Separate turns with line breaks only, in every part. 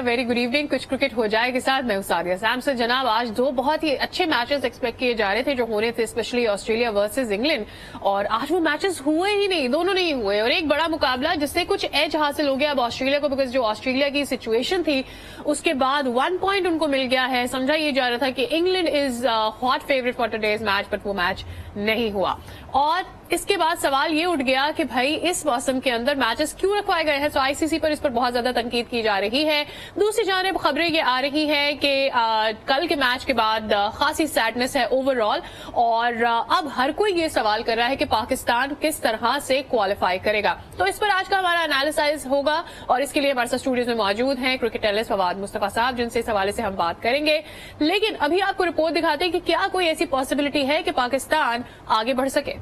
Very good evening. कुछ cricket हो जाए के साथ मैं सादिया सैमसन। जनाब, आज दो बहुत ही अच्छे मैचेस एक्सपेक्ट किए जा रहे थे जो होने थे, स्पेशली ऑस्ट्रेलिया वर्सेस इंग्लैंड, और आज वो मैचेस हुए ही नहीं, दोनों नहीं हुए। और एक बड़ा मुकाबला जिससे कुछ एज हासिल हो गया अब ऑस्ट्रेलिया को, बिकॉज जो ऑस्ट्रेलिया की सिचुएशन थी उसके बाद 1 पॉइंट उनको मिल गया है। समझा ये जा रहा था कि England is hot favourite for today's match, but वो मैच नहीं हुआ। और इसके बाद सवाल ये उठ गया कि भाई इस मौसम के अंदर मैचेस क्यों रखवाए गए हैं। तो आईसीसी पर इस पर बहुत ज्यादा तनकीद की जा रही है। दूसरी जानिब खबरें ये आ रही है कि कल के मैच के बाद खासी सैडनेस है ओवरऑल, और अब हर कोई ये सवाल कर रहा है कि पाकिस्तान किस तरह से क्वालिफाई करेगा। तो इस पर आज का हमारा एनालिसिस होगा, और इसके लिए हमारे साथ स्टूडियोज में मौजूद हैं क्रिकेट एनालिस्ट फवाद मुस्तफा साहब, जिनसे इस हवाले से हम बात करेंगे। लेकिन अभी आपको रिपोर्ट दिखाते हैं कि क्या कोई ऐसी पॉसिबिलिटी है कि पाकिस्तान आगे बढ़ सके।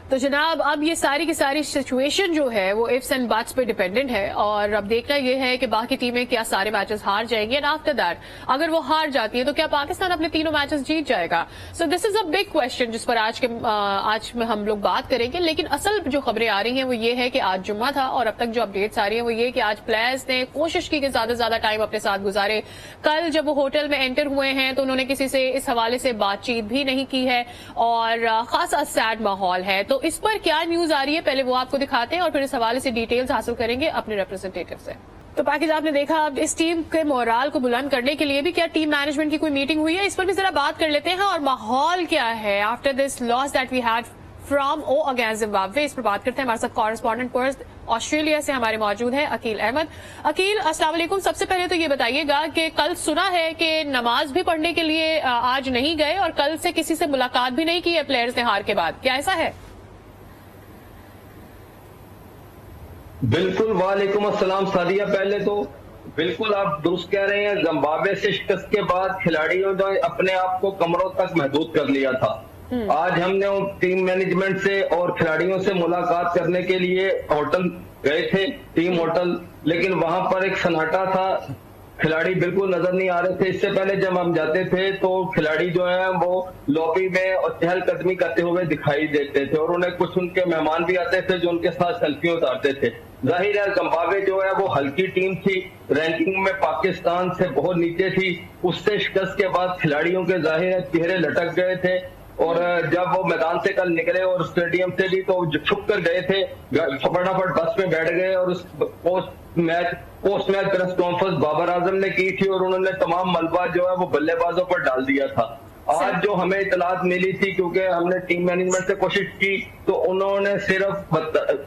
तो जनाब, अब ये सारी की सारी सिचुएशन जो है वो इफ्स एंड बट्स पे डिपेंडेंट है, और अब देखना ये है कि बाकी टीमें क्या सारे मैचेस हार जाएंगी, एंड आफ्टर दैट अगर वो हार जाती है तो क्या पाकिस्तान अपने तीनों मैचेस जीत जाएगा। So this is a big question जिस पर आज में हम लोग बात करेंगे। लेकिन असल जो खबरें आ रही हैं वो ये है कि आज जुम्मा था, और अब तक जो अपडेट्स आ रही है वो ये कि आज प्लेयर्स ने कोशिश की कि ज्यादा से ज्यादा टाइम अपने साथ गुजारे। कल जब वो होटल में एंटर हुए हैं तो उन्होंने किसी से इस हवाले से बातचीत भी नहीं की है, और खासा सैड माहौल है। तो इस पर क्या न्यूज आ रही है पहले वो आपको दिखाते हैं, और फिर इस हवाले से डिटेल्स हासिल करेंगे अपने रिप्रेजेंटेटिव से। तो पैकेज आपने देखा, अब इस टीम के मोराल को बुलंद करने के लिए भी क्या टीम मैनेजमेंट की कोई मीटिंग हुई है, इस पर भी जरा बात कर लेते हैं। और माहौल क्या है after this loss that we had from against Zimbabwe, इस पर बात करते हैं। हमारे साथ कॉरेस्पॉन्डेंट पर्स ऑस्ट्रेलिया से हमारे मौजूद हैं अकील अहमद। अकील, अस्सलाम वालेकुम। सबसे पहले तो ये बताइएगा कि कल सुना है कि नमाज भी पढ़ने के लिए आज नहीं गए, और कल से किसी से मुलाकात भी नहीं की है प्लेयर्स ने हार के बाद, क्या ऐसा है?
बिल्कुल, वालेकुम अस्सलाम सादिया। पहले तो बिल्कुल आप दुरुस्त कह रहे हैं, जिम्बाब्वे से शिकस्त के बाद खिलाड़ियों ने अपने आप को कमरों तक महदूद कर लिया था। आज हमने टीम मैनेजमेंट से और खिलाड़ियों से मुलाकात करने के लिए होटल गए थे, टीम होटल, लेकिन वहां पर एक सन्नाटा था, खिलाड़ी बिल्कुल नजर नहीं आ रहे थे। इससे पहले जब हम जाते थे तो खिलाड़ी जो है वो लॉबी में और चहलकदमी करते हुए दिखाई देते थे, और उन्हें कुछ उनके मेहमान भी आते थे जो उनके साथ सेल्फी उतारते थे। जाहिर है जिम्बाब्वे जो है वो हल्की टीम थी, रैंकिंग में पाकिस्तान से बहुत नीचे थी। उससे शिकस्त के बाद खिलाड़ियों के जाहिर है चेहरे लटक गए थे, और जब वो मैदान से कल निकले और स्टेडियम से भी तो छुप कर गए थे, फटाफट बस में बैठ गए, और उस post match press conference Babar Azam ने की थी, और उन्होंने तमाम मलबा जो है वो बल्लेबाजों पर डाल दिया था। आज जो हमें इतलात मिली थी, क्योंकि हमने टीम मैनेजमेंट से कोशिश की, तो उन्होंने सिर्फ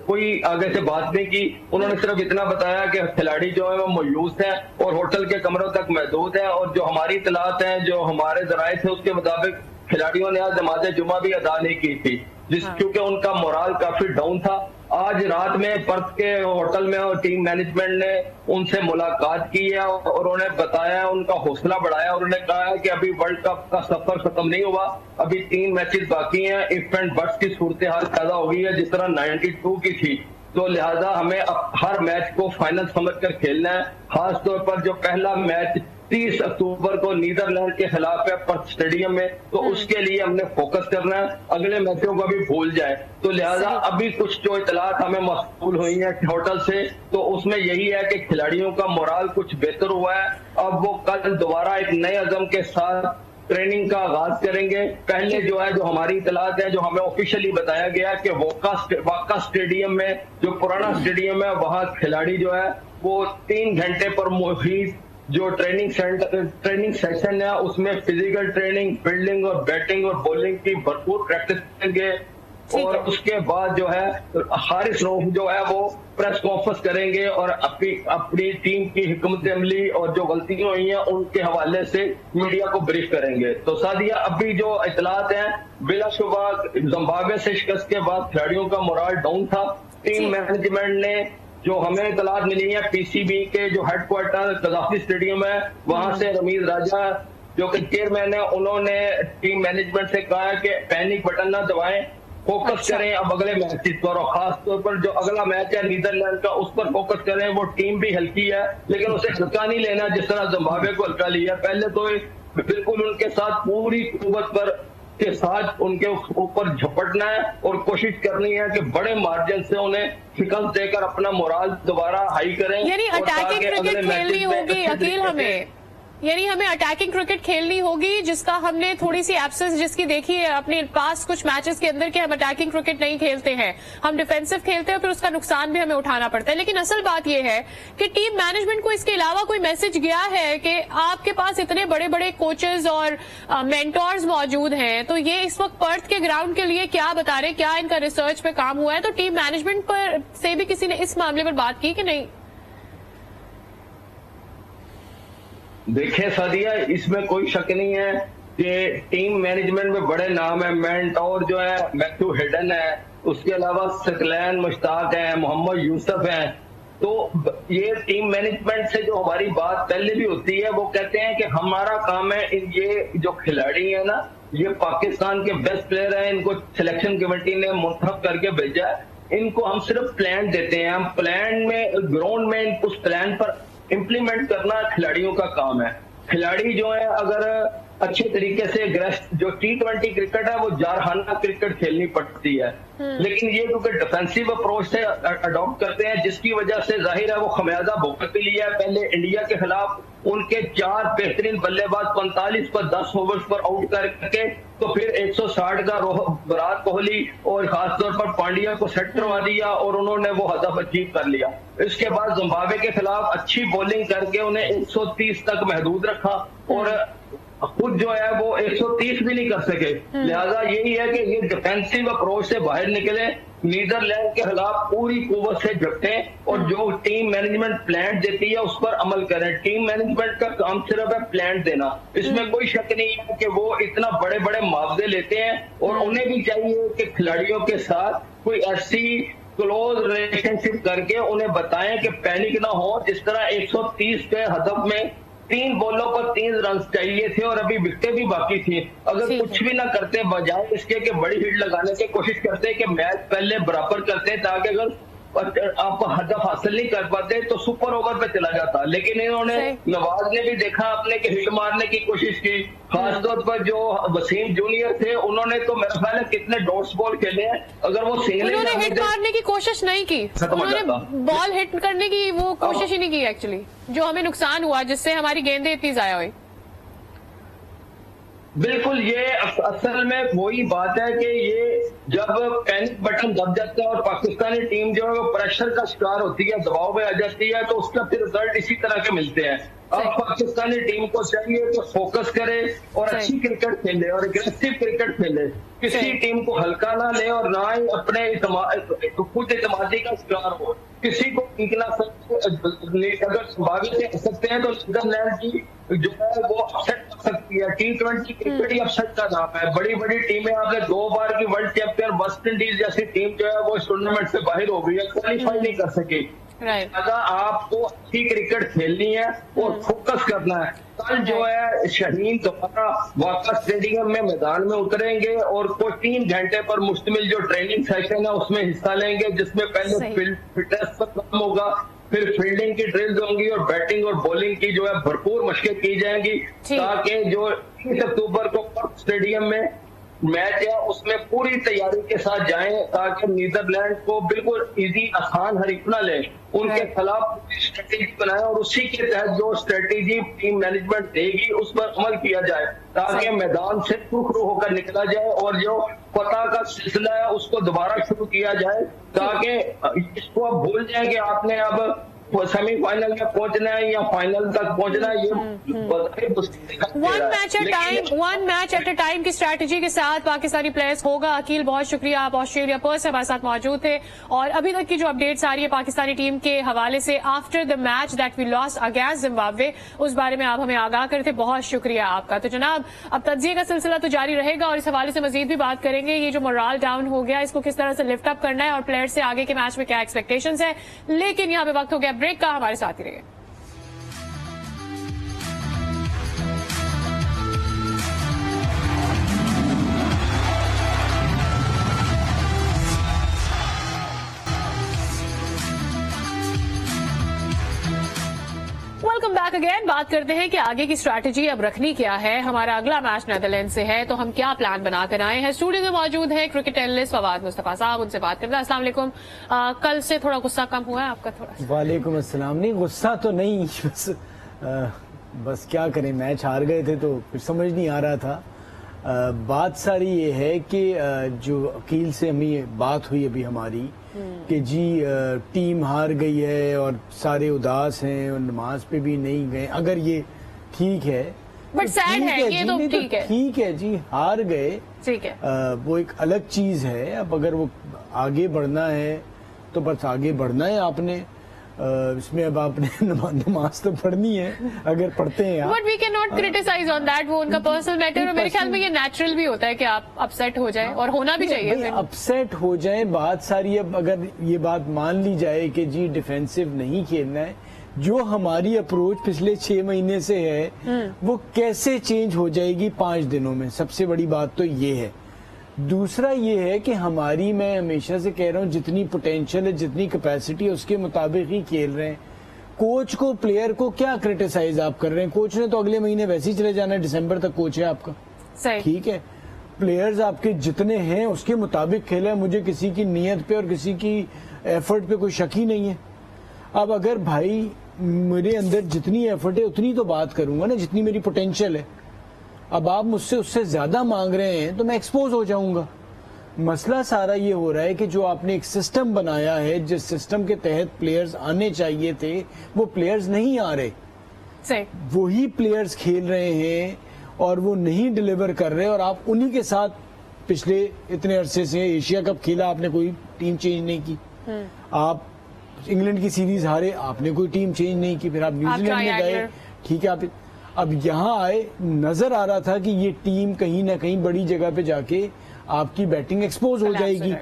कोई आगे से बात नहीं की। उन्होंने सिर्फ इतना बताया कि खिलाड़ी जो है वो मायूस है और होटल के कमरों तक महदूद है, और जो हमारी इतलात हैं, जो हमारे जराये थे, उसके मुताबिक खिलाड़ियों ने आज नमाज जुमा भी अदा नहीं की थी, क्योंकि उनका मोराल काफी डाउन था। आज रात में पर्थ के होटल में और टीम मैनेजमेंट ने उनसे मुलाकात की है और उन्हें बताया, उनका हौसला बढ़ाया, और उन्हें कहा है कि अभी वर्ल्ड कप का सफर खत्म नहीं हुआ, अभी 3 मैचेस बाकी हैं। इफ एंड बट्स की सूरत हाल पैदा हो गई है जिस तरह 92 की थी, तो लिहाजा हमें अब हर मैच को फाइनल समझकर खेलना है। खासतौर पर जो पहला मैच 30 अक्टूबर को नीदरलैंड के खिलाफ है पर्थ स्टेडियम में, तो उसके लिए हमने फोकस करना है, अगले मैचों को भी भूल जाए। तो लिहाजा अभी कुछ जो इतलात हमें मौसूल हुई है होटल से, तो उसमें यही है कि खिलाड़ियों का मोराल कुछ बेहतर हुआ है। अब वो कल दोबारा एक नए अज़म के साथ ट्रेनिंग का आगाज करेंगे। पहले जो है, जो हमारी इतलात है, जो हमें ऑफिशियली बताया गया कि वाका स्टेडियम में, जो पुराना स्टेडियम है, वहां खिलाड़ी जो है वो 3 घंटे पर मुहित जो ट्रेनिंग सेशन है उसमें फिजिकल ट्रेनिंग, फील्डिंग और बैटिंग और बॉलिंग की भरपूर प्रैक्टिस करेंगे, और उसके बाद जो है हारिस रऊफ जो है वो प्रेस कॉन्फ्रेंस करेंगे और अपनी टीम की हिकमत अमली और जो गलतियां हुई हैं उनके हवाले से मीडिया को ब्रीफ करेंगे। तो सादिया, अभी जो इतलात हैं, बिलाशुबा जिम्बाब्वे से शिकस्त के बाद खिलाड़ियों का मोराल डाउन था। टीम मैनेजमेंट ने, जो हमें इतलात मिली है, पीसीबी के जो हेडक्वार्टर कजाफी स्टेडियम है, वहां से रमीज राजा जो कि चेयरमैन है, उन्होंने टीम मैनेजमेंट से कहा है कि पैनिक बटन ना दबाएं, फोकस करें अब अगले मैचेस पर, और खास तौर पर जो अगला मैच है नीदरलैंड का, उस पर फोकस करें। वो टीम भी हल्की है, लेकिन उसे हल्का नहीं लेना जिस तरह जिम्बाब्वे को हल्का लिया। पहले तो बिल्कुल उनके साथ पूरी कुव्वत पर के साथ उनके ऊपर झपटना है और कोशिश करनी है कि बड़े मार्जिन से उन्हें शिकस्त देकर अपना मोराल दोबारा हाई करें।
यानी अटैकिंग क्रिकेट खेलनी होगी अकील हमें, यानी हमें अटैकिंग क्रिकेट खेलनी होगी, जिसका हमने थोड़ी सी एब्सेंस जिसकी देखी है अपने पास कुछ मैचेस के अंदर कि हम अटैकिंग क्रिकेट नहीं खेलते हैं, हम डिफेंसिव खेलते हैं, फिर उसका नुकसान भी हमें उठाना पड़ता है। लेकिन असल बात यह है कि टीम मैनेजमेंट को इसके अलावा कोई मैसेज गया है कि आपके पास इतने बड़े बड़े कोचेज और मेंटोर्स मौजूद हैं, तो ये इस वक्त पर्थ के ग्राउंड के लिए क्या बता रहे, क्या इनका रिसर्च पे काम हुआ है? तो टीम मैनेजमेंट पर से भी किसी ने इस मामले पर बात की कि नहीं?
देखिए सादिया, इसमें कोई शक नहीं है कि टीम मैनेजमेंट में बड़े नाम है। मेंटोर जो है मैथ्यू हेडन है, उसके अलावा सकलैन मुश्ताक है, मोहम्मद यूसुफ है। तो ये टीम मैनेजमेंट से जो हमारी बात पहले भी होती है, वो कहते हैं कि हमारा काम है ये जो खिलाड़ी है ना, ये पाकिस्तान के बेस्ट प्लेयर हैं, इनको सिलेक्शन कमेटी ने मुंतखब करके भेजा है, इनको हम सिर्फ प्लान देते हैं, हम प्लान में ग्राउंड में उस प्लान पर इम्प्लीमेंट करना खिलाड़ियों का काम है। खिलाड़ी जो है अगर अच्छे तरीके से जो T20 क्रिकेट है वो जारहाना क्रिकेट खेलनी पड़ती है, लेकिन ये क्योंकि डिफेंसिव अप्रोच से अडॉप्ट करते हैं, जिसकी वजह से जाहिर है वो खमियाजा भुगत भी लिया है। पहले इंडिया के खिलाफ उनके 4 बेहतरीन बल्लेबाज 45 पर 10 ओवर्स पर आउट करके तो फिर 160 का विराट कोहली और खासतौर पर पांड्या को सेट करवा दिया और उन्होंने वो हदफ अचीव कर लिया। इसके बाद जिम्बाब्वे के खिलाफ अच्छी बॉलिंग करके उन्हें 130 तक महदूद रखा और खुद जो है वो 130 भी नहीं कर सके। लिहाजा यही है कि ये डिफेंसिव अप्रोच से बाहर निकले, नीदरलैंड के खिलाफ पूरी कुव्वत से जगते और जो टीम मैनेजमेंट प्लान देती है उस पर अमल करें। टीम मैनेजमेंट का काम सिर्फ है प्लान देना, इसमें कोई शक नहीं है कि वो इतना बड़े बड़े मुआवजे लेते हैं और उन्हें भी चाहिए कि खिलाड़ियों के साथ कोई ऐसी क्लोज रिलेशनशिप करके उन्हें बताएं कि पैनिक ना हो। जिस तरह 130 के हदफ में 3 बॉलों पर 3 रन चाहिए थे और अभी विकेटें भी बाकी थी, अगर कुछ भी ना करते बजाय इसके कि बड़ी हिट लगाने की कोशिश करते कि मैच पहले बराबर करते, ताकि अगर आप हदफ हासिल नहीं कर पाते तो सुपर ओवर पे चला जाता। लेकिन इन्होंने नवाज ने भी देखा आपने कि हिट मारने की कोशिश की, खासतौर पर जो वसीम जूनियर थे उन्होंने तो मेरे ख्याल है कितने डॉट्स बॉल खेले हैं, अगर वो
उन्होंने हिट मारने की कोशिश नहीं की, उन्होंने बॉल हिट करने की वो कोशिश ही नहीं की एक्चुअली, जो हमें नुकसान हुआ जिससे हमारी गेंदें इतनी जाया हुई।
बिल्कुल, ये असल में वही बात है कि ये जब पैनिक बटन दब जाता है और पाकिस्तानी टीम जो है वो प्रेशर का शिकार होती है, दबाव में आ जाती है, तो उसका फिर रिजल्ट इसी तरह के मिलते हैं। अब पाकिस्तानी टीम को चाहिए कि फोकस करे और अच्छी क्रिकेट खेले और एग्रेसिव क्रिकेट खेले, किसी टीम को हल्का ना ले और ना ही अपने खुद एतमादी का शिकार हो, किसी को निकला अगर संभावित कर सकते हैं तो नीदरलैंड की जो है वो अपसेट कर सकती है। T20 क्रिकेट ही अपसेट का नाम है। बड़ी बड़ी टीमें आपने 2 बार की वर्ल्ड चैंपियन वेस्ट इंडीज जैसी टीम जो है वो इस टूर्नामेंट से बाहर हो गई है, क्वालिफाई नहीं कर सकी। लिहाजा आपको अच्छी क्रिकेट खेलनी है और फोकस करना है। कल जो है शहीन दोबारा वाका स्टेडियम में मैदान में उतरेंगे और कोई 3 घंटे पर मुश्तमिल जो ट्रेनिंग सेशन है उसमें हिस्सा लेंगे, जिसमें पहले फिटनेस पर काम होगा, फिर फील्डिंग की ड्रिल्स होंगी और बैटिंग और बॉलिंग की जो है भरपूर मशकें की जाएंगी, ताकि जो 30 अक्टूबर को स्टेडियम में मैच है उसमें पूरी तैयारी के साथ जाएं, ताकि नीदरलैंड को बिल्कुल इजी आसान हरीफ ना ले, उनके खिलाफ स्ट्रेटेजी बनाए और उसी के तहत जो स्ट्रेटेजी टीम मैनेजमेंट देगी उस पर अमल किया जाए, ताकि मैदान से सुरखरू होकर निकला जाए और जो फतह का सिलसिला है उसको दोबारा शुरू किया जाए, ताकि इसको आप भूल जाए कि आपने अब सेमीफाइनल में पहुंचना है या फाइनल तक पहुंचना है। ये
one match at a time की स्ट्रैटेजी के साथ पाकिस्तानी प्लेयर्स होगा। अकील, बहुत शुक्रिया, आप ऑस्ट्रेलिया पर्थ से हमारे साथ मौजूद थे और अभी तक की जो अपडेट्स आ रही है पाकिस्तानी टीम के हवाले से after the match that we lost against Zimbabwe, उस बारे में आप हमें आगाह करते, बहुत शुक्रिया आपका। तो जनाब, अब तज्जिए का सिलसिला तो जारी रहेगा और इस हवाले से मजीद भी बात करेंगे। ये जो मोराल डाउन हो गया इसको किस तरह से लिफ्ट अप करना है और प्लेयर्स से आगे के मैच में क्या एक्सपेक्टेशंस है, लेकिन यहाँ पे वक्त हो गया ब्रेक का, हमारे साथ ही रहिए। वेलकम बैक अगेन बात करते हैं कि आगे की स्ट्रैटेजी अब रखनी क्या है। हमारा अगला मैच नीदरलैंड से है, तो हम क्या प्लान बनाकर आए हैं। स्टूडियो में मौजूद है क्रिकेट एनालिस्ट फवाद मुस्तफा साहब, उनसे बात करते हैं। अस्सलाम वालेकुम। कल से थोड़ा गुस्सा कम हुआ है आपका? थोड़ा
वालेकुम अस्सलाम। नहीं, गुस्सा तो नहीं, बस क्या करें, मैच हार गए थे तो कुछ समझ नहीं आ रहा था। बात सारी ये है कि जो अकील से हमें बात हुई अभी हमारी कि जी टीम हार गई है और सारे उदास हैं और नमाज पे भी नहीं गए, अगर ये ठीक है
बट सैड है ये तो ठीक है।
ठीक है जी, हार गए,
ठीक है,
वो एक अलग चीज है। अब अगर वो आगे बढ़ना है तो बस आगे बढ़ना है आपने। इसमें अब आपने नमाज तो पढ़नी है, अगर पढ़ते हैं आप।
But we can not criticize on that, वो उनका पर्सनल मैटर। और मेरे ख्याल में ये नेचुरल भी होता है कि आप अपसेट हो जाए, और होना भी चाहिए।
अपसेट हो जाए, बात सारी। अब अगर ये बात मान ली जाए कि जी डिफेंसिव नहीं खेलना है, जो हमारी अप्रोच पिछले 6 महीने से है वो कैसे चेंज हो जाएगी 5 दिनों में? सबसे बड़ी बात तो ये है। दूसरा ये है कि हमारी, मैं हमेशा से कह रहा हूँ, जितनी पोटेंशियल है, जितनी कैपेसिटी है, उसके मुताबिक ही खेल रहे हैं। कोच को, प्लेयर को क्या क्रिटिसाइज आप कर रहे हैं? कोच ने तो अगले महीने वैसे ही चले जाना है, दिसंबर तक कोच है आपका, ठीक है। प्लेयर्स आपके जितने हैं उसके मुताबिक खेला है। मुझे किसी की नीयत पे और किसी की एफर्ट पे कोई शक ही नहीं है। अब अगर भाई मेरे अंदर जितनी एफर्ट है उतनी तो बात करूंगा ना, जितनी मेरी पोटेंशियल है। अब आप मुझसे उससे ज्यादा मांग रहे हैं तो मैं एक्सपोज हो जाऊंगा। मसला सारा ये हो रहा है कि जो आपने एक सिस्टम बनाया है, जिस सिस्टम के तहत प्लेयर्स आने चाहिए थे, वो प्लेयर्स नहीं आ रहे।
सही,
वही प्लेयर्स खेल रहे हैं और वो नहीं डिलीवर कर रहे। और आप उन्हीं के साथ पिछले इतने अरसे से एशिया कप खेला, आपने कोई टीम चेंज नहीं की। आप इंग्लैंड की सीरीज हारे, आपने कोई टीम चेंज नहीं की। फिर आप न्यूजीलैंड में गए, ठीक है। आप अब यहाँ आए, नजर आ रहा था कि ये टीम कहीं ना कहीं बड़ी जगह पे जाके आपकी बैटिंग एक्सपोज हो जाएगी।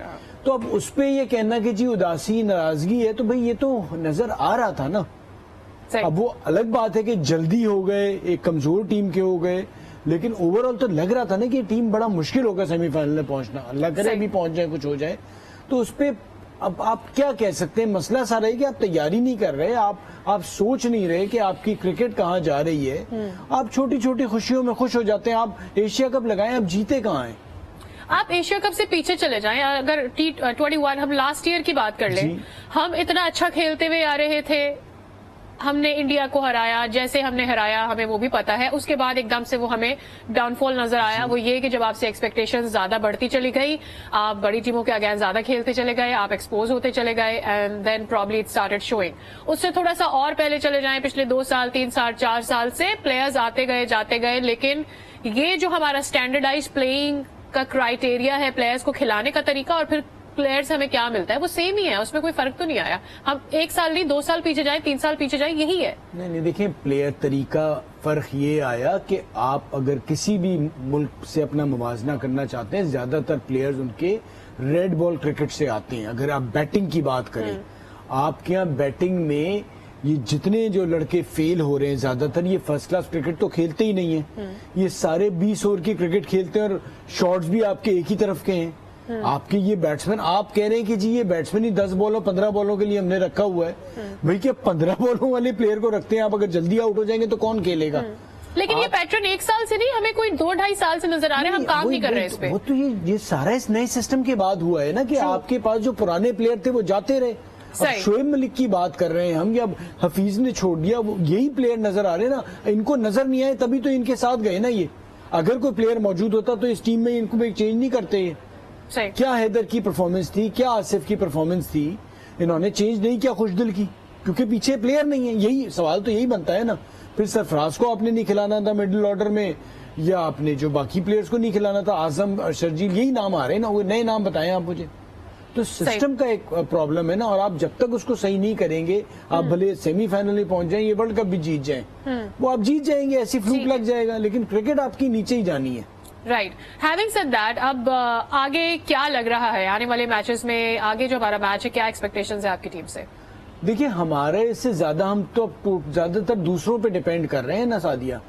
तो अब उस पे ये कहना कि जी उदासी, नाराजगी है, तो भाई ये तो नजर आ रहा था ना। अब वो अलग बात है कि जल्दी हो गए, एक कमजोर टीम के हो गए, लेकिन ओवरऑल तो लग रहा था ना कि टीम बड़ा मुश्किल होगा सेमीफाइनल में पहुंचना। अल्लाह करे भी पहुंच जाए, कुछ हो जाए। तो उस पे अब आप क्या कह सकते हैं? मसला सारा है कि आप तैयारी नहीं कर रहे, आप सोच नहीं रहे कि आपकी क्रिकेट कहाँ जा रही है। आप छोटी छोटी खुशियों में खुश हो जाते हैं। आप एशिया कप लगाएं, आप जीते कहाँ हैं?
आप एशिया कप से पीछे चले जाएं। अगर T21 हम लास्ट ईयर की बात कर लें, हम इतना अच्छा खेलते हुए आ रहे थे, हमने इंडिया को हराया, जैसे हमने हराया हमें वो भी पता है। उसके बाद एकदम से वो हमें डाउनफॉल नजर आया। वो ये कि जब आपसे एक्सपेक्टेशंस ज्यादा बढ़ती चली गई, आप बड़ी टीमों के अगेंस्ट ज्यादा खेलते चले गए, आप एक्सपोज होते चले गए, and then probably it started showing. उससे थोड़ा सा और पहले चले जाएं, पिछले 2 साल 3 साल 4 साल से प्लेयर्स आते गए जाते गए, लेकिन ये जो हमारा स्टैंडर्डाइज प्लेइंग का क्राइटेरिया है, प्लेयर्स को खिलाने का तरीका, और फिर प्लेयर्स हमें क्या मिलता है, वो सेम ही है। उसमें कोई फर्क तो नहीं आया। हम 1 साल नहीं, 2 साल पीछे जाए, 3 साल पीछे जाए, यही है।
नहीं, देखिए, प्लेयर तरीका फर्क ये आया कि आप अगर किसी भी मुल्क से अपना मुवाजना करना चाहते हैं, ज्यादातर प्लेयर्स उनके रेड बॉल क्रिकेट से आते हैं। अगर आप बैटिंग की बात करें, आपके यहाँ बैटिंग में ये जितने जो लड़के फेल हो रहे हैं, ज्यादातर ये फर्स्ट क्लास क्रिकेट तो खेलते ही नहीं है। ये सारे 20 ओवर की क्रिकेट खेलते हैं और शॉट्स भी आपके एक ही तरफ के हैं। आपके ये बैट्समैन, आप कह रहे हैं कि जी ये बैट्समैन ही 10 बॉलों 15 बॉलों के लिए हमने रखा हुआ है। भाई क्या 15 बॉलों वाले प्लेयर को रखते हैं आप? अगर जल्दी आउट हो जाएंगे तो कौन खेलेगा?
लेकिन ये पैटर्न 1 साल से नहीं, हमें कोई 2-2.5 साल से नजर आ रहे हैं। हम काम नहीं कर रहे हैं इस पे।
वो तो ये सारा इस नए सिस्टम के बाद हुआ है ना, कि आपके पास जो पुराने प्लेयर थे वो जाते रहे। अब शोएब मलिक की बात कर रहे हैं हम, या हफीज ने छोड़ दिया, यही प्लेयर नजर आ रहे हैं ना। इनको नजर नहीं आए तभी तो इनके साथ गए ना ये। अगर कोई प्लेयर मौजूद होता तो इस टीम में इनको चेंज नहीं करते। क्या हैदर की परफॉर्मेंस थी, क्या आसिफ की परफॉर्मेंस थी, इन्होंने चेंज नहीं किया खुशदिल की, क्योंकि पीछे प्लेयर नहीं है। यही सवाल तो यही बनता है ना। फिर सरफराज को आपने नहीं खिलाना था मिडिल ऑर्डर में, या आपने जो बाकी प्लेयर्स को नहीं खिलाना था, आजम, शर्जील, यही नाम आ रहे हैं ना। वो नए नाम बताएं आप मुझे। तो सिस्टम का एक प्रॉब्लम है ना, और आप जब तक उसको सही नहीं करेंगे, आप भले सेमीफाइनल में पहुंच जाएं, ये वर्ल्ड कप भी जीत जाएं, वो आप जीत जाएंगे, ऐसी फ्लूक लग जाएगा, लेकिन क्रिकेट आपकी नीचे ही जानी है।
राइट। हैविंग सेड दैट, अब आगे क्या लग रहा है आने वाले मैचेस में? आगे जो हमारा मैच है, क्या एक्सपेक्टेशंस है आपकी टीम से?
देखिए, हमारे इससे ज्यादा हम तो ज्यादातर दूसरों पे डिपेंड कर रहे हैं ना सादिया।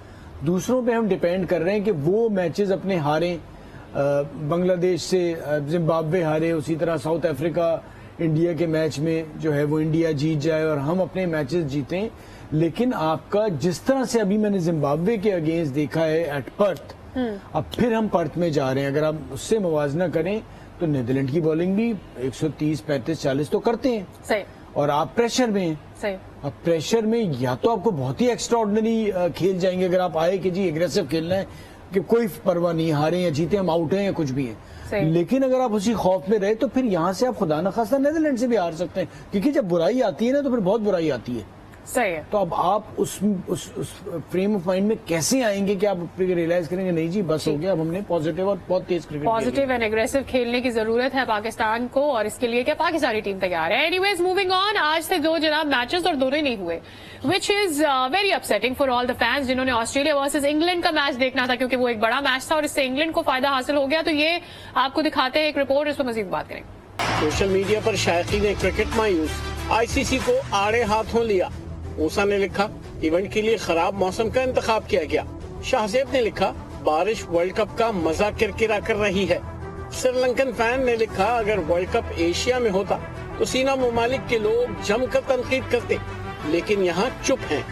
दूसरों पे हम डिपेंड कर रहे हैं कि वो मैचेस अपने हारें। बांग्लादेश से जिम्बाब्वे हारे, उसी तरह साउथ अफ्रीका इंडिया के मैच में जो है वो इंडिया जीत जाए और हम अपने मैचेस जीतें। लेकिन आपका जिस तरह से अभी मैंने जिम्बाब्वे के अगेंस्ट देखा है एट पर्थ, अब फिर हम पर्थ में जा रहे हैं, अगर आप उससे मुवाजना करें तो नीदरलैंड की बॉलिंग भी 130, 35, 40 तो करते हैं।
सही। और
आप प्रेशर में हैं।
सही।
अब प्रेशर में या तो आपको बहुत ही एक्स्ट्राऑर्डिनरी खेल जाएंगे अगर आप आए कि जी एग्रेसिव खेलना है कि कोई परवाह नहीं, हारे या जीते हम आउट हैं या कुछ भी है, लेकिन अगर आप उसी खौफ में रहे तो फिर यहाँ से आप खुदा न खास्ता नीदरलैंड से भी हार सकते हैं, क्योंकि जब बुराई आती है ना तो फिर बहुत बुराई आती है।
सही है।
तो अब आप उस फ्रेम ऑफ माइंड में कैसे आएंगे कि आप रियलाइज करेंगे नहीं जी बस हो गया, अब हमने पॉजिटिव और बहुत तेज क्रिकेट,
पॉजिटिव एंड एग्रेसिव खेलने की जरूरत है पाकिस्तान को, और इसके लिए क्या पाकिस्तानी टीम तैयार है। एनीवेज मूविंग ऑन, आज से दो जनाब मैचेस और दोनों नहीं हुए, which is very upsetting for all the fans जिन्होंने ऑस्ट्रेलिया वर्सेज इंग्लैंड का मैच देखना था, क्योंकि वो एक बड़ा मैच था और इससे इंग्लैंड को फायदा हासिल हो गया। तो ये आपको दिखाते हैं एक रिपोर्ट, इस पर मजीद बात करेंगे।
सोशल मीडिया पर शायकीन ने क्रिकेट मायूस आईसीसी को आड़े हाथों लिया। मूसा ने लिखा इवेंट के लिए खराब मौसम का इंतखाब किया गया। शाहजेब ने लिखा बारिश वर्ल्ड कप का मजा किरकिरा कर रही है। श्रीलंकन फैन ने लिखा अगर वर्ल्ड कप एशिया में होता तो सीना ममालिक के लोग जमकर तनकीद करते, लेकिन यहाँ चुप हैं।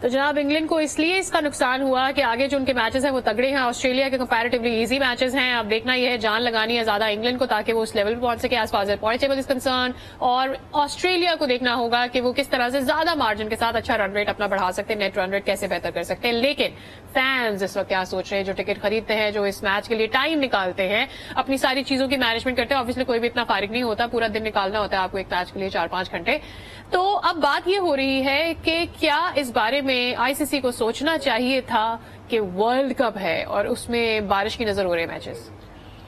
तो जनाब इंग्लैंड को इसलिए इसका नुकसान हुआ कि आगे जो उनके मैचेस हैं वो तगड़े हैं, ऑस्ट्रेलिया के कंपैरेटिवली इजी मैचेस हैं। अब देखना यह है, जान लगानी है ज्यादा इंग्लैंड को ताकि वो उस लेवल पर पहुंच सके as far as point table is concern, और ऑस्ट्रेलिया को देखना होगा कि वो किस तरह से ज्यादा मार्जिन के साथ अच्छा रन रेट अपना बढ़ा सकते हैं, नेट रन रेट कैसे बेहतर कर सकते हैं। लेकिन फैंस इस वक्त क्या सोच रहे हैं, जो टिकट खरीदते हैं, जो इस मैच के लिए टाइम निकालते हैं, अपनी सारी चीजों की मैनेजमेंट करते हैं। ऑब्वियसली कोई भी इतना फारिग नहीं होता, पूरा दिन निकालना होता है आपको एक मैच के लिए 4-5 घंटे। तो अब बात ये हो रही है कि क्या इस बारे में आईसीसी को सोचना चाहिए था कि वर्ल्ड कप है और उसमें बारिश की नजर हो रहे मैचेस।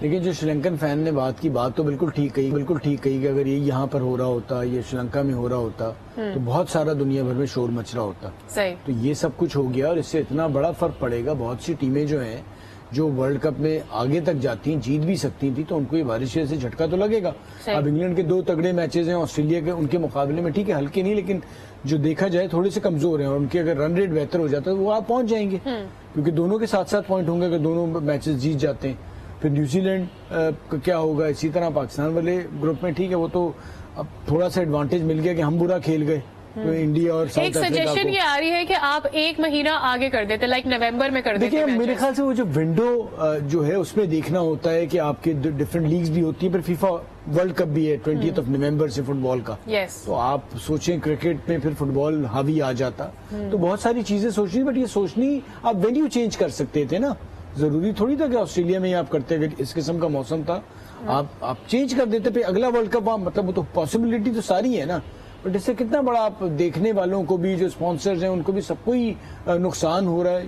लेकिन जो श्रीलंकन फैन ने बात की, बात तो बिल्कुल ठीक कही कि अगर ये यहाँ पर हो रहा होता, ये श्रीलंका में हो रहा होता तो बहुत सारा दुनिया भर में शोर मच रहा होता।
सही।
तो ये सब कुछ हो गया और इससे इतना बड़ा फर्क पड़ेगा। बहुत सी टीमें जो हैं जो वर्ल्ड कप में आगे तक जाती हैं, जीत भी सकती थी, तो उनको ये बारिश से झटका तो लगेगा। अब इंग्लैंड के 2 तगड़े मैचेस हैं ऑस्ट्रेलिया के, उनके मुकाबले में ठीक है हल्के नहीं, लेकिन जो देखा जाए थोड़े से कमजोर हैं, और उनके अगर रन रेट बेहतर हो जाता है तो वो आप पहुंच जाएंगे, क्योंकि दोनों के साथ साथ पॉइंट होंगे अगर दोनों मैचेस जीत जाते हैं। फिर न्यूजीलैंड का क्या होगा, इसी तरह पाकिस्तान वाले ग्रुप में ठीक है वो तो अब थोड़ा सा एडवांटेज मिल गया कि हम बुरा खेल गए, तो इंडिया और साउथ
एक सजेशन ये आ रही है कि आप 1 महीना आगे कर देते, लाइक नवंबर में कर देते।
देखिए मेरे ख्याल से वो जो विंडो जो है उसमें देखना होता है कि आपके डिफरेंट लीग्स भी होती है, पर फीफा वर्ल्ड कप भी है 20 नवंबर से फुटबॉल का। तो आप सोचें क्रिकेट में फिर फुटबॉल हावी आ जाता, तो बहुत सारी चीजें सोचनी, बट ये सोचनी आप वेन्यू चेंज कर सकते थे ना, जरूरी थोड़ी था कि ऑस्ट्रेलिया में ही आप करते, अगर इस किस्म का मौसम था आप चेंज कर देते, फिर अगला वर्ल्ड कप मतलब वो तो पॉसिबिलिटी तो सारी है ना, बट इससे कितना बड़ा आप देखने वालों को भी, जो स्पॉन्सर्स हैं उनको भी सबको ही नुकसान हो रहा है।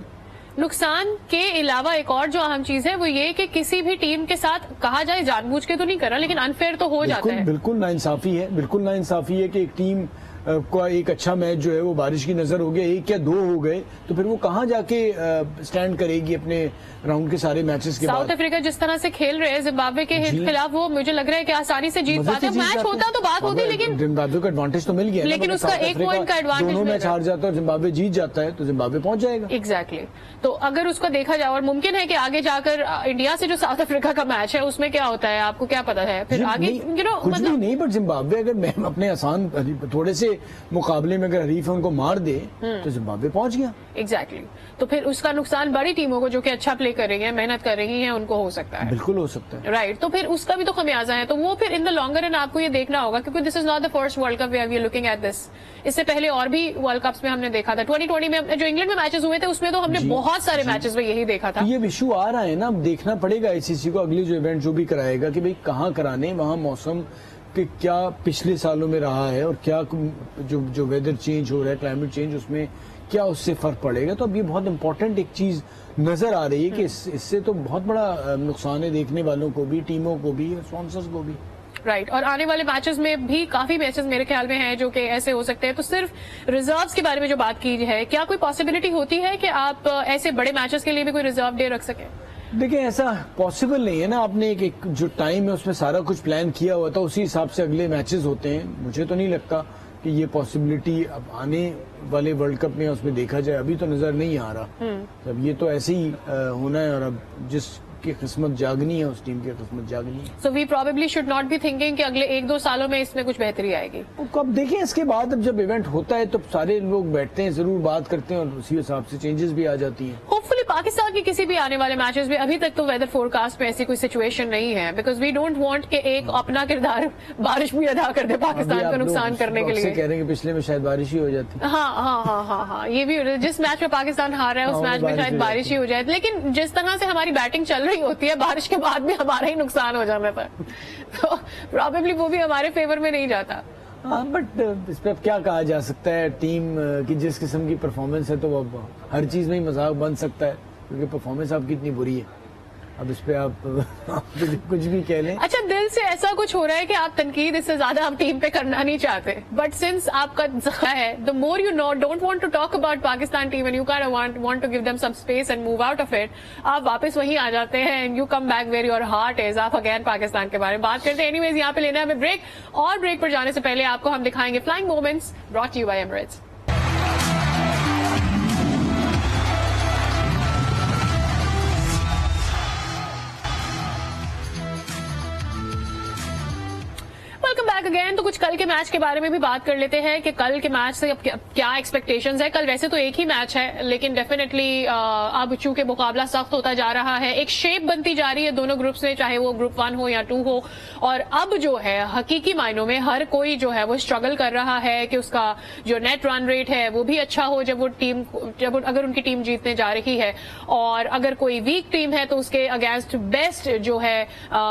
नुकसान के अलावा एक और जो अहम चीज है वो ये कि किसी भी टीम के साथ कहा जाए जानबूझ के तो नहीं कर रहा, लेकिन अनफेयर तो हो जाता है।
बिल्कुल नाइंसाफी है, बिल्कुल नाइंसाफी है कि एक टीम का एक अच्छा मैच जो है वो बारिश की नजर हो गया, 1 या 2 हो गए, तो फिर वो कहाँ जाके स्टैंड करेगी अपने राउंड के सारे मैचेस के बाद।
साउथ अफ्रीका जिस तरह से खेल रहे हैं जिम्बाब्वे के खिलाफ, वो मुझे लग रहा है कि आसानी से जीत पाते। मैच होता तो बात होती, लेकिन
जिम्बाब्वे को एडवांटेज तो मिल गया,
लेकिन उसका 1 पॉइंट का एडवांटेज,
दोनों मैच हार जाता है और जिम्बाब्वे जीत जाता है तो जिम्बाब्वे पहुंच जाएगा।
एग्जैक्टली। तो अगर उसका देखा जाए, और मुमकिन है कि आगे जाकर इंडिया से जो साउथ अफ्रीका का मैच है उसमें क्या होता है आपको क्या पता है, फिर आगे
कुछ भी नहीं, बट जिम्बाब्वे अगर मैं अपने आसान थोड़े से मुकाबले में अगर हरीफ है उनको मार दे तो जिम्बाब्वे पहुंच गया।
एग्जैक्टली। तो फिर उसका नुकसान बड़ी टीमों को जो कि अच्छा प्ले कर रही है, मेहनत कर रही है, उनको हो सकता है।
बिल्कुल हो सकता है,
राइट। तो फिर उसका भी तो खमियाजा है, तो वो फिर इन द लॉन्गर रन आपको ये देखना होगा, क्योंकि this is not the first world cup we are looking at this. इससे पहले और भी वर्ल्ड कप्स में हमने देखा था, 2020 में जो इंग्लैंड में मैचेस हुए थे उसमें तो हमने बहुत सारे मैचेस में यही देखा था।
ये इशू आ रहा है ना, अब देखना पड़ेगा आईसीसी को अगले जो इवेंट जो भी कराएगा कि भाई कहाँ कराने, वहाँ मौसम कि क्या पिछले सालों में रहा है और क्या जो वेदर चेंज हो रहा है, क्लाइमेट चेंज, उसमें क्या उससे फर्क पड़ेगा। तो अब ये बहुत इंपॉर्टेंट एक चीज नजर आ रही है कि इससे तो बहुत बड़ा नुकसान है देखने वालों को भी, टीमों को भी, स्पॉन्सर्स को भी।
राइट। और आने वाले मैचेस में भी काफी मैचेस मेरे ख्याल में हैं जो कि ऐसे हो सकते हैं। तो सिर्फ रिजर्व्स के बारे में जो बात की है, क्या कोई पॉसिबिलिटी होती है कि आप ऐसे बड़े मैचेस के लिए भी कोई रिजर्व डे रख सकें?
देखिए ऐसा पॉसिबल नहीं है ना, आपने एक जो टाइम है उसमें सारा कुछ प्लान किया हुआ था, उसी हिसाब से अगले मैचेस होते हैं। मुझे तो नहीं लगता कि ये पॉसिबिलिटी अब आने वाले वर्ल्ड कप में उसमें देखा जाए, अभी तो नजर नहीं आ रहा। अब ये तो ऐसे ही होना है, और अब जिस की किस्मत जागनी है, उस टीम की किस्मत जागनी है।
So we probably should not be thinking कि अगले 1-2 सालों में इसमें कुछ बेहतरी आएगी।
तो अब देखें इसके बाद, अब जब इवेंट होता है तो सारे लोग बैठते हैं, जरूर बात करते हैं और उसी हिसाब से चेंजेस भी आ जाती हैं।
होपफुली पाकिस्तान के किसी भी आने वाले मैचेस में, अभी तक तो वेदर फोरकास्ट में ऐसी कोई सिचुएशन नहीं है, बिकॉज वी डोंट वांट कि एक अपना किरदार बारिश भी अदा कर दे पाकिस्तान को नुकसान करने के लिए।
कह रहे हैं कि पिछले में शायद बारिश ही हो जाती।
हाँ, ये भी जिस मैच में पाकिस्तान हार रहा है उस मैच में शायद बारिश ही हो जाए, लेकिन जिस तरह से हमारी बैटिंग चल रही होती है बारिश के बाद भी हमारा ही नुकसान हो जाने पर तो प्रॉबेबली वो भी हमारे फेवर में नहीं जाता।
हाँ, बट इस पर क्या कहा जा सकता है, टीम की जिस किस्म की परफॉर्मेंस है तो अब हर चीज में ही मजाक बन सकता है, क्योंकि परफॉर्मेंस आपकी इतनी बुरी है। अब इस पे आप कुछ भी कह लें।
अच्छा, दिल से ऐसा कुछ हो रहा है कि आप तनकीद इससे ज्यादा आप टीम पे करना नहीं चाहते, बट सिंस आपका है, the more you know, don't want to talk about Pakistan team and you kind of want to give them some space and move out of it, आप वापस वहीं आ जाते हैं and you come back where your heart is, आप again Pakistan के बारे में बात करते हैं। एनीवेज, यहाँ पे लेना है हमें ब्रेक, और ब्रेक पर जाने से पहले आपको हम दिखाएंगे flying moments brought you by Emirates. Welcome back again. तो कुछ कल के मैच के बारे में भी बात कर लेते हैं कि कल के मैच से अब क्या एक्सपेक्टेशंस है। कल वैसे तो एक ही मैच है, लेकिन डेफिनेटली अब चूंकि मुकाबला सख्त होता जा रहा है, एक शेप बनती जा रही है दोनों ग्रुप्स में, चाहे वो ग्रुप 1 हो या 2 हो, और अब जो है हकीकी मायनों में हर कोई जो है वो स्ट्रगल कर रहा है कि उसका जो नेट रन रेट है वो भी अच्छा हो जब अगर उनकी टीम जीतने जा रही है, और अगर कोई वीक टीम है तो उसके अगेंस्ट बेस्ट जो है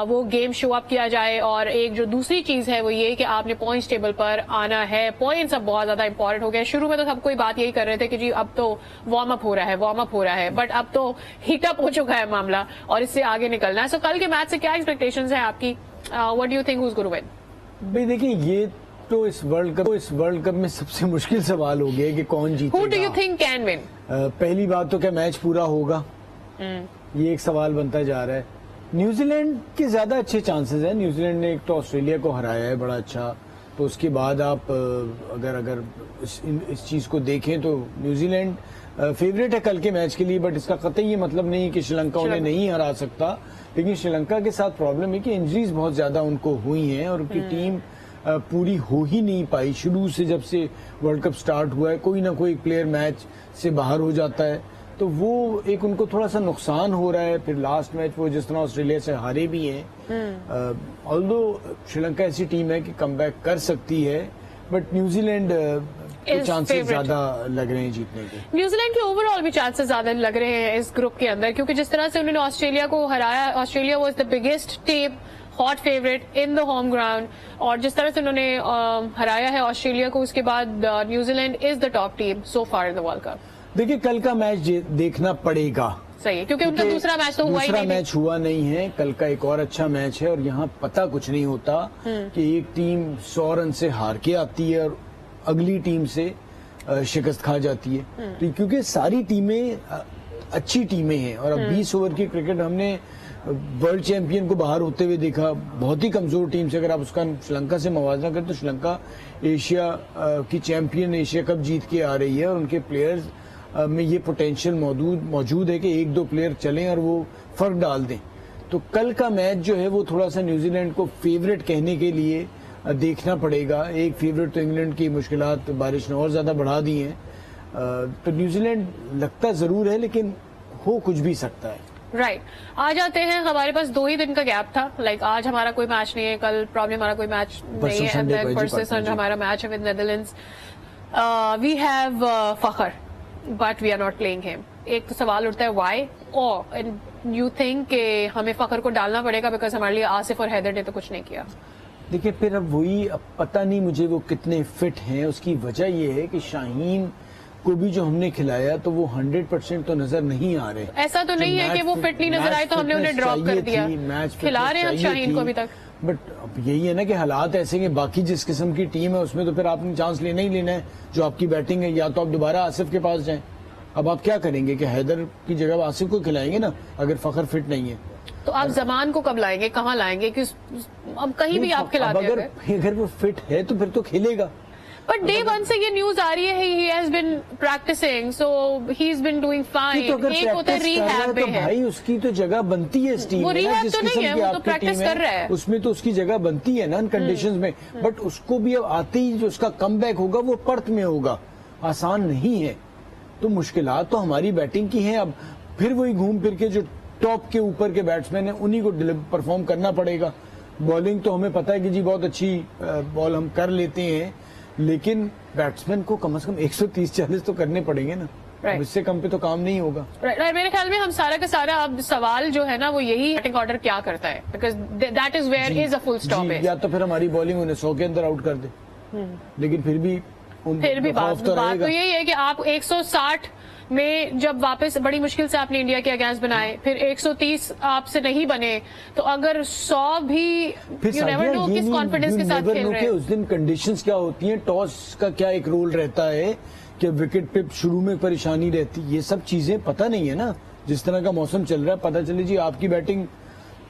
वो गेम शो अप किया जाए। और एक जो दूसरी चीज है वो ये कि आपने पॉइंट्स टेबल पर आना है। पॉइंट्स अब बहुत ज्यादा इंपॉर्टेंट हो गए। शुरू में तो सब कोई बात यही कर रहे थे कि जी अब तो वार्म अप हो रहा है, बट अब तो हीट अप हो चुका है मामला और इससे आगे निकलना है। सो कल के मैच से क्या एक्सपेक्टेशंस है आपकी? What do you think who is going to win?
भाई देखिए, ये तो इस वर्ल्ड कप में सबसे मुश्किल सवाल हो गया कि कौन जीतेगा।
Who do you think can win?
पहली बात तो क्या मैच पूरा होगा, ये एक सवाल बनता जा रहा है। न्यूजीलैंड के ज्यादा अच्छे चांसेस हैं। न्यूजीलैंड ने एक तो ऑस्ट्रेलिया को हराया है बड़ा अच्छा, तो उसके बाद आप अगर इस चीज को देखें तो न्यूजीलैंड फेवरेट है कल के मैच के लिए, बट इसका कतई ये मतलब नहीं कि श्रीलंका उन्हें नहीं हरा सकता। लेकिन श्रीलंका के साथ प्रॉब्लम है कि इंजरीज बहुत ज्यादा उनको हुई हैं और उनकी टीम पूरी हो ही नहीं पाई। शुरू से जब से वर्ल्ड कप स्टार्ट हुआ है कोई ना कोई प्लेयर मैच से बाहर हो जाता है, तो वो एक उनको थोड़ा सा नुकसान हो रहा है। फिर लास्ट मैच वो जिस तरह ऑस्ट्रेलिया से हारे भी हैं, ऑल्दो श्रीलंका ऐसी टीम है कि कमबैक कर सकती है, बट न्यूजीलैंड के चांसेस ज्यादा लग रहे हैं जीतने के।
न्यूजीलैंड के ओवरऑल भी चांसेस ज्यादा लग रहे हैं इस ग्रुप के अंदर, क्योंकि जिस तरह से उन्होंने ऑस्ट्रेलिया को हराया, Australia was the biggest team, hot favourite in the home ground, और जिस तरह से उन्होंने हराया है ऑस्ट्रेलिया को, उसके बाद New Zealand is the top team so far in the world cup.
देखिए, कल का मैच देखना पड़ेगा।
सही है, क्योंकि उनका दूसरा मैच तो हुआ ही नहीं।
दूसरा मैच हुआ नहीं है, कल का एक और अच्छा मैच है, और यहाँ पता कुछ नहीं होता कि एक टीम 100 रन से हार के आती है और अगली टीम से शिकस्त खा जाती है। तो क्योंकि सारी टीमें अच्छी टीमें हैं, और अब 20 ओवर की क्रिकेट हमने वर्ल्ड चैंपियन को बाहर होते हुए देखा, बहुत ही कमजोर टीम से। अगर आप उसका श्रीलंका से मुवाजना करें तो श्रीलंका एशिया की चैंपियन एशिया कप जीत के आ रही है, और उनके प्लेयर्स में ये पोटेंशियल मौजूद है कि 1-2 प्लेयर चलें और वो फर्क डाल दें। तो कल का मैच जो है वो थोड़ा सा न्यूजीलैंड को फेवरेट कहने के लिए देखना पड़ेगा। एक फेवरेट तो इंग्लैंड की मुश्किलात बारिश ने और ज्यादा बढ़ा दी हैं, तो न्यूजीलैंड लगता जरूर है, लेकिन हो कुछ भी सकता है।
राइट आ जाते हैं, हमारे पास 2 ही दिन का गैप था। आज हमारा कोई मैच नहीं है, कल प्रॉब्लम हमारा कोई मैच नहीं है, परसों संडे हमारा मैच है with Netherlands. We have Fakhar but we are not playing him. एक तो सवाल उठता है व्हाई, और यू थिंक कि हमें फखर को डालना पड़ेगा बिकॉज हमारे लिए आसिफ और हैदर ने तो कुछ नहीं किया।
देखिए, फिर अब वही, अब पता नहीं मुझे वो कितने फिट हैं। उसकी वजह ये है कि शाहीन को भी जो हमने खिलाया तो वो 100% तो नजर नहीं आ रहे।
ऐसा तो नहीं है कि वो फिट नहीं नजर आए तो हमने उन्हें ड्रॉप कर दिया। मैच खिला रहे हैं शाहीन को अभी तक,
बट अब यही है ना कि हालात ऐसे कि बाकी जिस किस्म की टीम है उसमें तो फिर आपने चांस लेना ही लेना है। जो आपकी बैटिंग है, या तो आप दोबारा आसिफ के पास जाएं। अब आप क्या करेंगे कि हैदर की जगह आसिफ को खिलाएंगे ना, अगर फखर फिट नहीं है
तो आप जमान को कब लाएंगे, कहाँ लाएंगे? कि अब कहीं भी आप खिलाते हैं।
अगर वो फिट है तो फिर तो खेलेगा।
बट डे वन से ये न्यूज आ रही है he has been practising, so he is been doing fine.
तो अगर
एक होता है रिहैब
तो
में,
भाई उसकी तो जगह बनती है इस टीम
वो
में ना,
रिहैब
जिस
तो नहीं
किस्म
है,
की
वो तो
आपकी
प्रैक्टिस
टीम
कर रहा है।
उसमें तो उसकी जगह बनती है ना इन कंडीशंस में। बट उसको भी अब आते ही जो उसका कमबैक होगा वो पर्थ में होगा, आसान नहीं है। तो मुश्किलात तो हमारी बैटिंग की हैं। अब फिर वही घूम फिर के जो टॉप के ऊपर के बैट्समैन है उन्हीं को परफॉर्म करना पड़ेगा। बॉलिंग तो हमें पता है कि जी बहुत अच्छी बॉल हम कर लेते हैं, लेकिन बैट्समैन को कम से कम 130-40 तो करने पड़ेंगे ना।
Right.
इससे कम पे तो काम नहीं होगा।
राइट, मेरे ख्याल में हम सारा का सारा अब सवाल जो है ना वो यही बैटिंग ऑर्डर क्या करता है, because that is where is a full stop.
या तो फिर हमारी बॉलिंग उन्हें 100 के अंदर आउट कर दे, लेकिन फिर भी
बात तो यही है कि आप 160 में जब वापस बड़ी मुश्किल से आपने इंडिया के अगेंस्ट बनाए, फिर 130 आपसे नहीं बने, तो अगर 100 भी यू नेवर नो किस कॉन्फिडेंस के साथ खेल रहे हैं।
उस दिन कंडीशंस क्या होती हैं, टॉस का क्या एक रोल रहता है कि विकेट पे शुरू में परेशानी रहती, ये सब चीजें पता नहीं है ना। जिस तरह का मौसम चल रहा है, पता चले जी आपकी बैटिंग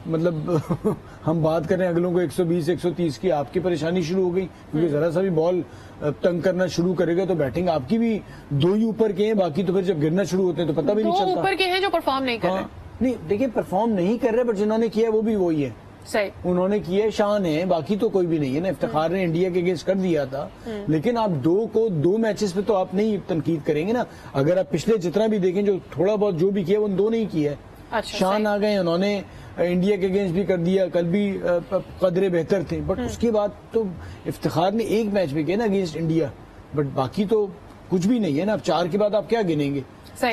मतलब हम बात कर रहे हैं अगलों को 120-130 की, आपकी परेशानी शुरू हो गई क्योंकि जरा सा भी बॉल तंग करना शुरू करेगा तो बैटिंग आपकी भी 2 ही ऊपर के हैं, बाकी तो फिर जब गिरना शुरू होते हैं तो पता भी नहीं चलता।
ऊपर के हैं जो परफॉर्म नहीं कर रहे।
नहीं देखिए, परफॉर्म नहीं कर रहे, बट जिन्होंने किया वो भी वही है,
सही
उन्होंने किया, शान है, बाकी तो कोई भी नहीं है ना। इफ्तिखार ने इंडिया के अगेंस्ट कर दिया था, लेकिन आप 2 मैचेस पे तो आप नहीं तनकीद करेंगे ना। अगर आप पिछले जितना भी देखें, जो थोड़ा बहुत जो भी किया वो 2 नहीं किया है।
अच्छा,
शान आ गए, उन्होंने इंडिया के अगेंस्ट भी कर दिया, कल भी कदरे बेहतर थे, बट उसके बाद तो इफ्तिखार ने 1 मैच भी किया ना अगेंस्ट इंडिया, बट बाकी तो कुछ भी नहीं है ना। अब 4 के बाद आप क्या गिनेंगे?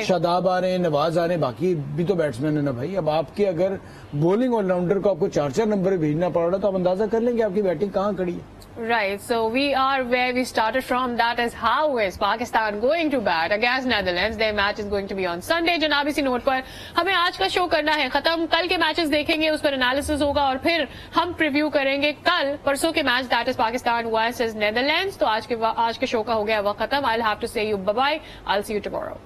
शादाब आ रहे हैं, नवाज आ रहे हैं, बाकी भी तो बैट्समैन है ना भाई। अब आपके अगर बॉलिंग ऑलराउंडर को आपको 4-4 नंबर भेजना पड़ रहा तो आप अंदाजा कर लेंगे आपकी बैटिंग कहाँ खड़ी है।
Right, so we are where we started from. That is how is Pakistan going to bat against Netherlands. Their match is going to be on Sunday. जनाब इसी नोट पर हमें आज का शो करना है खत्म। कल के मैचेस देखेंगे, उस पर एनालिसिस होगा और फिर हम प्रीव्यू करेंगे कल परसों के match, that is Pakistan versus Netherlands. तो आज के शो का हो गया वक्त खत्म। I will have to say you bye bye, I will see you tomorrow.